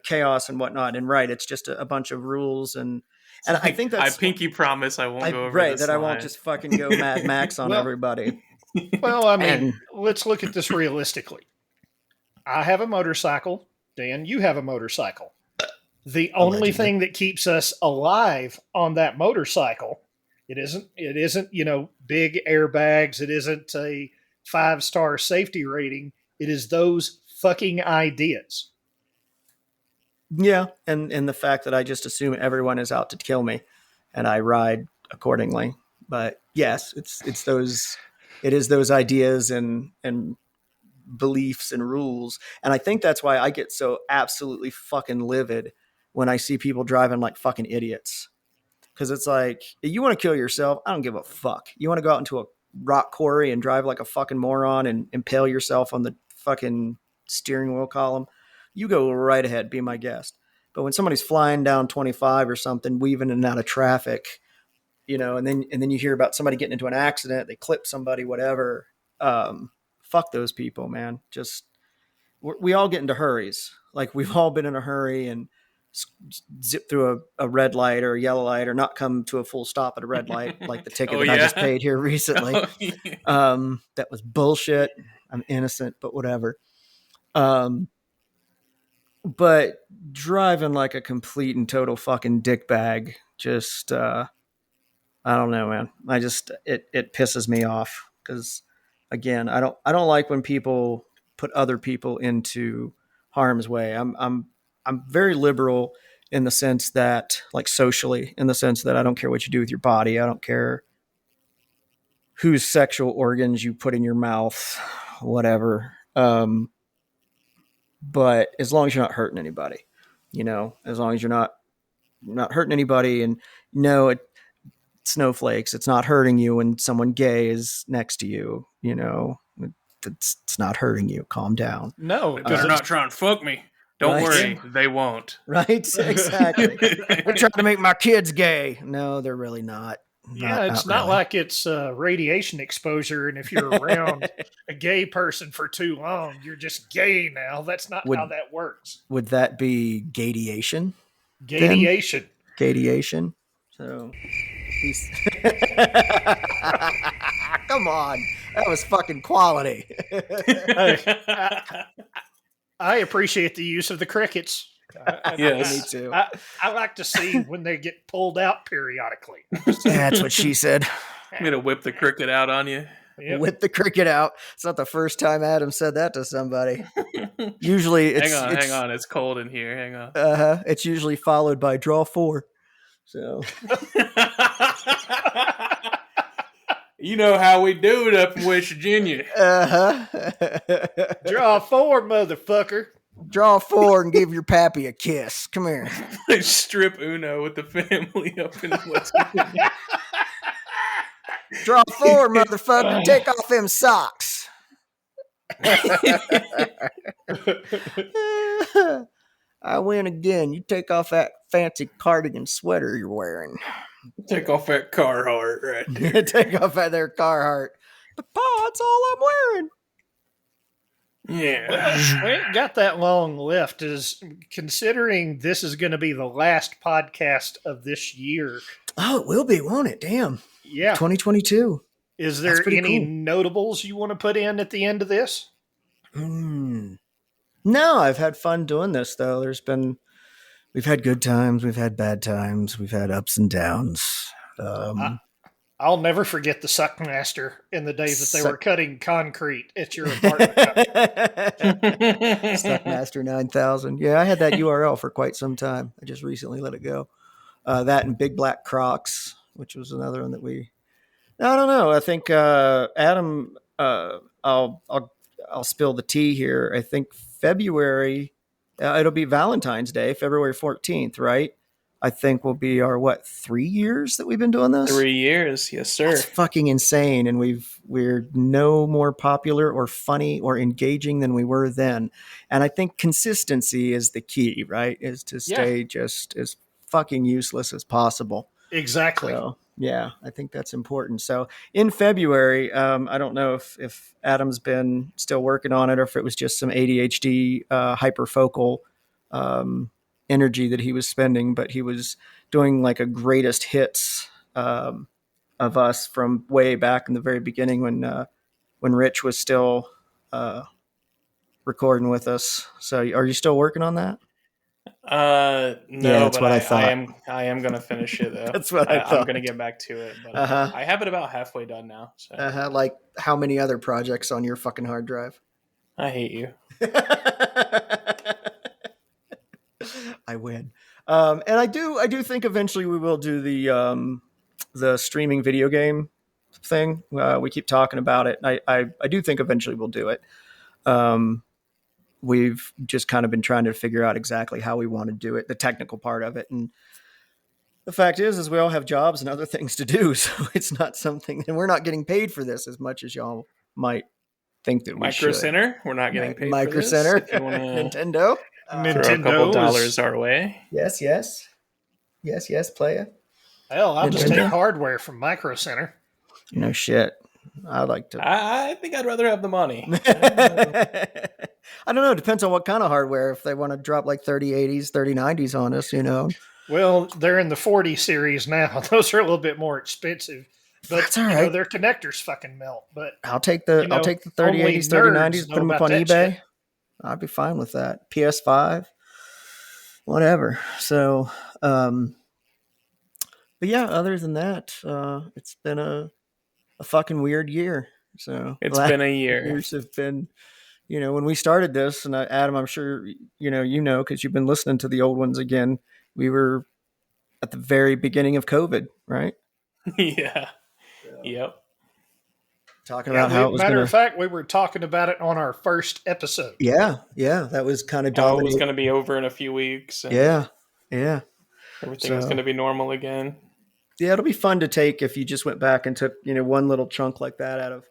chaos and whatnot, and right, it's just a bunch of rules, and I think that's I pinky promise I won't go over right this that line. I won't just fucking go Mad Max on everybody. Well, I mean, let's look at this realistically. I have a motorcycle. Dan, you have a motorcycle. The only thing that keeps us alive on that motorcycle, it isn't, big airbags, it isn't a 5-star safety rating. It is those fucking ideas. Yeah, and the fact that I just assume everyone is out to kill me, and I ride accordingly. But yes, it is those ideas and beliefs and rules, and I think that's why I get so absolutely fucking livid when I see people driving like fucking idiots. Because it's like, you want to kill yourself? I don't give a fuck. You want to go out into a rock quarry and drive like a fucking moron and impale yourself on the fucking steering wheel column? You go right ahead, be my guest. But when somebody's flying down 25 or something, weaving in and out of traffic, and then you hear about somebody getting into an accident, they clip somebody, whatever. Fuck those people, man. Just we all get into hurries. Like we've all been in a hurry and zip through a red light or a yellow light or not come to a full stop at a red light, like the ticket I just paid here recently. That was bullshit. I'm innocent, but whatever. But driving like a complete and total fucking dickbag, just I don't know, man. It pisses me off because again, I don't like when people put other people into harm's way. I'm very liberal in the sense that, like, socially, in the sense that I don't care what you do with your body. I don't care whose sexual organs you put in your mouth, whatever. But as long as you're not hurting anybody, as long as you're not hurting anybody, and no, snowflakes, it's not hurting you when someone gay is next to you. It's not hurting you. Calm down. No, because they're not trying to fuck me. Don't worry, they won't. Right? Exactly. They're trying to make my kids gay. No, they're really not. Yeah, it's not like it's radiation exposure, and if you're around a gay person for too long, you're just gay now. That's not how that works. Would that be gadiation? Gadiation. Gadiation. So, come on, that was fucking quality. I appreciate the use of the crickets. Yes, me too. I like to see when they get pulled out periodically. That's what she said. I'm gonna whip the cricket out on you. Yep. Whip the cricket out. It's not the first time Adam said that to somebody. Usually, it's hang on. It's cold in here. Hang on. It's usually followed by draw 4. So. You know how we do it up in West Virginia. Draw 4, motherfucker. Draw 4 and give your pappy a kiss. Come here. Strip Uno with the family up in West Virginia. Draw 4, motherfucker. Take off them socks. I win again. You take off that fancy cardigan sweater you're wearing. Take off that Carhartt right there. Take off that there Carhartt. But Pa, that's all I'm wearing. Yeah. Well, we ain't got that long left. Considering this is going to be the last podcast of this year. Oh, it will be, won't it? Damn. Yeah. 2022. Is there any notables you want to put in at the end of this? No, I've had fun doing this, though. We've had good times, we've had bad times, we've had ups and downs. I'll never forget the Suckmaster in the days that they were cutting concrete at your apartment. Suckmaster 9000. Yeah, I had that URL for quite some time. I just recently let it go. That and Big Black Crocs, which was another one that I don't know. I think Adam. I'll spill the tea here. I think February. It'll be Valentine's Day, February 14th, right? I think will be our 3 years that we've been doing this. 3 years, yes, sir. That's fucking insane, and we're no more popular or funny or engaging than we were then. And I think consistency is the key, right? Is to stay just as fucking useless as possible. Exactly. So, yeah, I think that's important. So in February, I don't know if Adam's been still working on it or if it was just some ADHD hyperfocal energy that he was spending, but he was doing like a greatest hits of us from way back in the very beginning when Rich was still recording with us. So are you still working on that? No, that's but what I thought. I am gonna finish it though. That's what I thought. I'm gonna get back to it, but I have it about halfway done now. So like how many other projects on your fucking hard drive? I hate you. I win. And I do think eventually we will do the streaming video game thing. We keep talking about it. I do think eventually we'll do it. We've just kind of been trying to figure out exactly how we want to do it, the technical part of it. And the fact is we all have jobs and other things to do. So it's not something, and we're not getting paid for this as much as y'all might think that we Micro should. Center, we're not getting paid Micro for this. Center, If you want Nintendo. to throw a couple dollars our way. Yes, play it. Hell, I'll just take hardware from Micro Center. No shit. I'd like to. I think I'd rather have the money. I don't know. It depends on what kind of hardware. If they want to drop like 3080s, 3090s on us, Well, they're in the 40 series now. Those are a little bit more expensive. But that's all right. Their connectors fucking melt. But I'll take the 3080s, 3090s, put them up on eBay. Shit. I'd be fine with that. PS5, whatever. So, but yeah, other than that, it's been a fucking weird year. So it's been a year. Years have been, when we started this, and Adam, I'm sure because you've been listening to the old ones again. We were at the very beginning of COVID, right? Yeah. Yep. Talking about how it was matter of fact, we were talking about it on our first episode. Yeah, that was kind of dominating. It was going to be over in a few weeks. Yeah. Everything was going to be normal again. Yeah, it'll be fun to take if you just went back and took one little chunk like that out of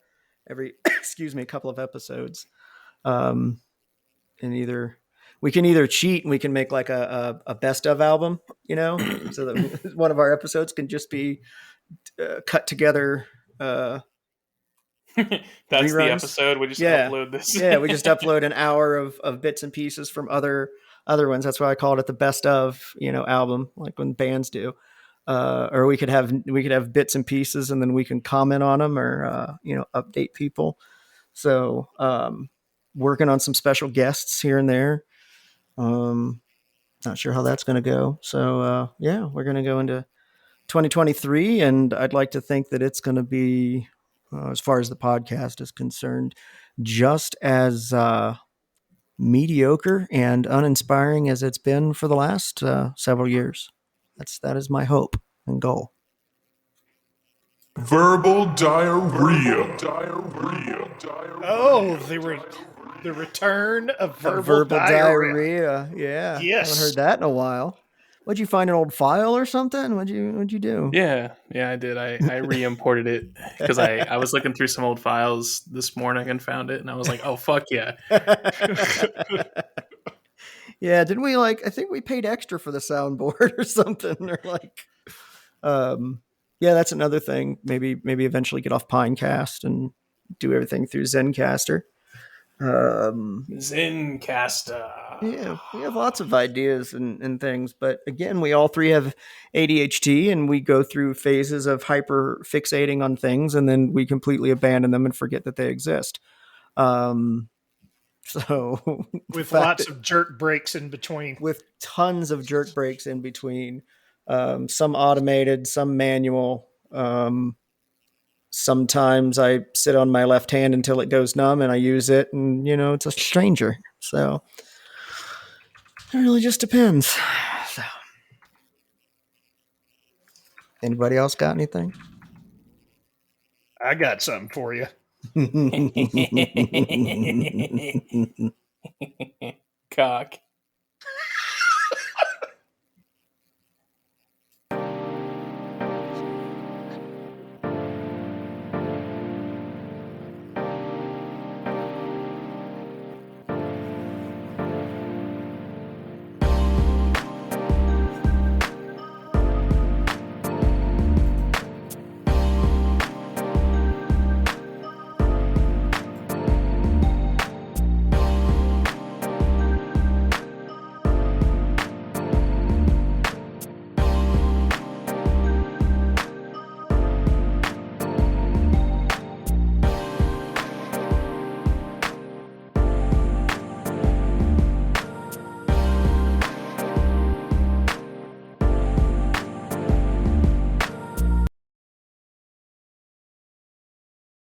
every a couple of episodes, and we can either cheat and we can make like a best of album, so that one of our episodes can just be cut together. That's reruns. The episode. We just upload this. Yeah, we just upload an hour of bits and pieces from other ones. That's why I called it the best of album, like when bands do. Or we could have bits and pieces, and then we can comment on them or update people. So working on some special guests here and there. Not sure how that's going to go. So we're going to go into 2023, and I'd like to think that it's going to be, as far as the podcast is concerned, just as mediocre and uninspiring as it's been for the last several years. That is my hope and goal. Verbal diarrhea. Oh, the return of verbal diarrhea. Yeah. Yes. I haven't heard that in a while. What'd you find, an old file or something? What'd you do? Yeah, I did. I re-imported it because I was looking through some old files this morning and found it, and I was like, oh, fuck yeah. Yeah, didn't we I think we paid extra for the soundboard or something, or that's another thing. Maybe eventually get off Pinecast and do everything through Zencaster. Zencaster. Yeah, we have lots of ideas and things, but again, we all three have ADHD, and we go through phases of hyper fixating on things, and then we completely abandon them and forget that they exist. So with lots of jerk breaks in between, with tons of jerk breaks in between, some automated, some manual. Sometimes I sit on my left hand until it goes numb and I use it, and it's a stranger. So it really just depends. So, anybody else got anything? I got something for you. Cock.